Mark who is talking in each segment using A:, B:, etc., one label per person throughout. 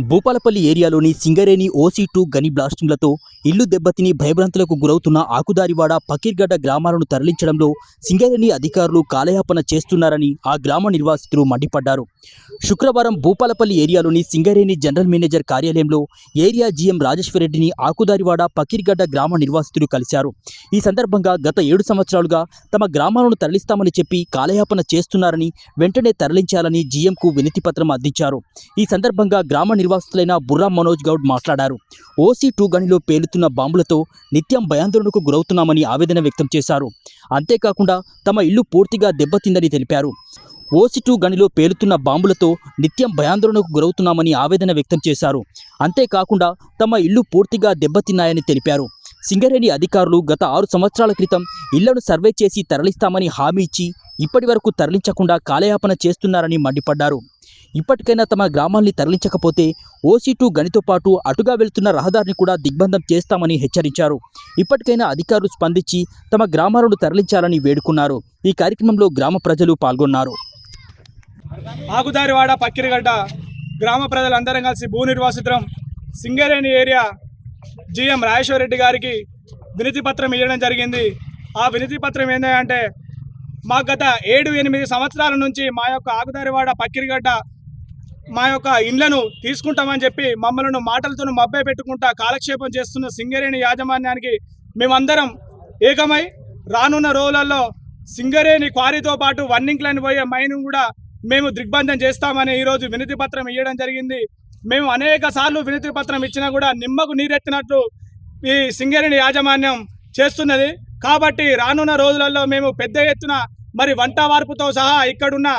A: భూపాలపల్లి ఏరియాలోని సింగరేణి ఓసీ2 గని బ్లాస్టింగ్లతో ఇల్లు దెబ్బతిని భయభ్రాంతులకు గురవుతున్న ఆకుదారివాడ పకీర్గడ్డ గ్రామాలను తరలించడంలో సింగరేణి అధికారులు కాలయాపన చేస్తున్నారని ఆ గ్రామ నిర్వాసితులు మండిపడ్డారు. శుక్రవారం భూపాలపల్లి ఏరియాలోని సింగరేణి జనరల్ మేనేజర్ కార్యాలయంలో ఏరియా జీఎం రాజేశ్వరరెడ్డిని ఆకుదారివాడ పకీర్గడ్డ గ్రామ నిర్వాసితులు కలిశారు. ఈ సందర్భంగా గత 7 సంవత్సరాలుగా తమ గ్రామాలను తరలిస్తామని చెప్పి కాలయాపన చేస్తున్నారని, వెంటనే తరలించాలని జీఎంకు వినతి పత్రం అందించారు. ఈ సందర్భంగా గ్రామ నిర్వాసితులైన బుర్రా మనోజ్ గౌడ్ మాట్లాడారు. ఓసీ2 గనిలో పేలుతున్న బాంబులతో నిత్యం భయాందోళనకు గురవుతున్నామని ఆవేదన వ్యక్తం చేశారు. అంతేకాకుండా తమ ఇల్లు పూర్తిగా దెబ్బతిందని తెలిపారు. ఓసీ2 గనిలో పేలుతున్న బాంబులతో నిత్యం భయాందోళనకు గురవుతున్నామని ఆవేదన వ్యక్తం చేశారు. అంతేకాకుండా తమ ఇల్లు పూర్తిగా దెబ్బతిన్నాయని తెలిపారు. సింగరేణి అధికారులు గత 6 సంవత్సరాల క్రితం ఇళ్లను సర్వే చేసి తరలిస్తామని హామీ ఇచ్చి ఇప్పటి వరకు తరలించకుండా కాలయాపన చేస్తున్నారని మండిపడ్డారు. ఇప్పటికైనా తమ గ్రామాల్ని తరలించకపోతే ఓసీ2 గనితో పాటు అటుగా వెళ్తున్న రహదారిని కూడా దిగ్బంధం చేస్తామని హెచ్చరించారు. ఇప్పటికైనా అధికారులు స్పందించి తమ గ్రామాలను తరలించాలని వేడుకున్నారు. ఈ కార్యక్రమంలో గ్రామ ప్రజలు పాల్గొన్నారు.
B: ఆకుదారివాడ పక్కిరిగడ్డ గ్రామ ప్రజలందరం కలిసి భూ నిర్వాసితులం సింగరేణి ఏరియా జీఎం రాజేశ్వరరెడ్డి గారికి వినతి పత్రం ఇవ్వడం జరిగింది. ఆ వినతి పత్రం ఏంటంటే, మా గత 7-8 సంవత్సరాల నుంచి మా యొక్క ఆకుదారివాడ పక్కిరిగడ్డ మా యొక్క ఇండ్లను తీసుకుంటామని చెప్పి మమ్మల్ని మాటలతో మభ్య పెట్టుకుంటా కాలక్షేపం చేస్తున్న సింగరేణి యాజమాన్యానికి మేమందరం ఏకమై రానున్న రోజులలో సింగరేణి క్వారీతో పాటు వన్నింగ్ లైన్ పోయే మైను కూడా మేము దిగ్బంధం చేస్తామని ఈరోజు వినతి పత్రం ఇవ్వడం జరిగింది. మేము అనేక సార్లు వినతి పత్రం ఇచ్చినా కూడా నిమ్మకు నీరెత్తినట్లు ఈ సింగరేణి యాజమాన్యం చేస్తున్నది. కాబట్టి రానున్న రోజులలో మేము పెద్ద ఎత్తున మరి వంట వార్పుతో సహా ఇక్కడున్న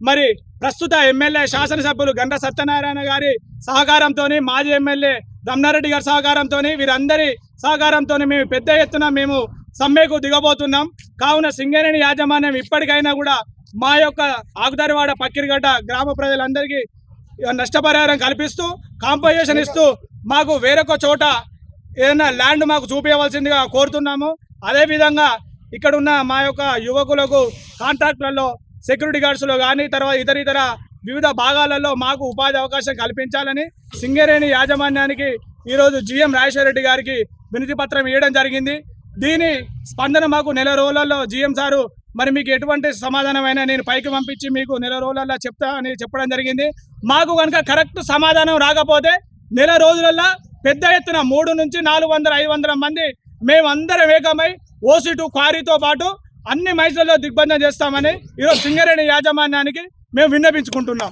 B: మరి ప్రస్తుత ఎమ్మెల్యే శాసనసభ్యులు గండ్ర సత్యనారాయణ గారి సహకారంతో, మాజీ ఎమ్మెల్యే రమణారెడ్డి గారి సహకారంతో, వీరందరి సహకారంతో మేము పెద్ద ఎత్తున మేము సమ్మెకు దిగబోతున్నాం. కావున సింగరేణి యాజమాన్యం ఇప్పటికైనా కూడా మా యొక్క ఆకుదారివాడ పక్కిరిగడ్డ గ్రామ ప్రజలందరికీ నష్టపరిహారం కల్పిస్తూ కాంపన్సేషన్ ఇస్తూ మాకు వేరొక చోట ఏదైనా ల్యాండ్ మాకు చూపించవలసిందిగా కోరుతున్నాము. అదేవిధంగా ఇక్కడున్న మా యొక్క యువకులకు కాంట్రాక్టులలో, సెక్యూరిటీ గార్డ్స్లో కానీ తర్వాత ఇతర వివిధ భాగాలలో మాకు ఉపాధి అవకాశం కల్పించాలని సింగరేణి యాజమాన్యానికి ఈరోజు జీఎం రాజేశ్వరరెడ్డి గారికి వినతి పత్రం ఇవ్వడం జరిగింది. దీని స్పందన మాకు నెల రోజులలో జీఎం సారు మరి మీకు ఎటువంటి సమాధానమైనా నేను పైకి పంపించి మీకు నెల రోజులలో చెప్తా అని చెప్పడం జరిగింది. మాకు కనుక కరెక్ట్ సమాధానం రాకపోతే నెల రోజులలో పెద్ద ఎత్తున 300 నుంచి 400-500 మంది మేమందరం ఏకమై ఓసీ2 క్వారీతో పాటు అన్ని మైసులలో దిగ్బంధం చేస్తామని ఈరోజు సింగరేణి యాజమాన్యానికి మేము విన్నపించుకుంటున్నాం.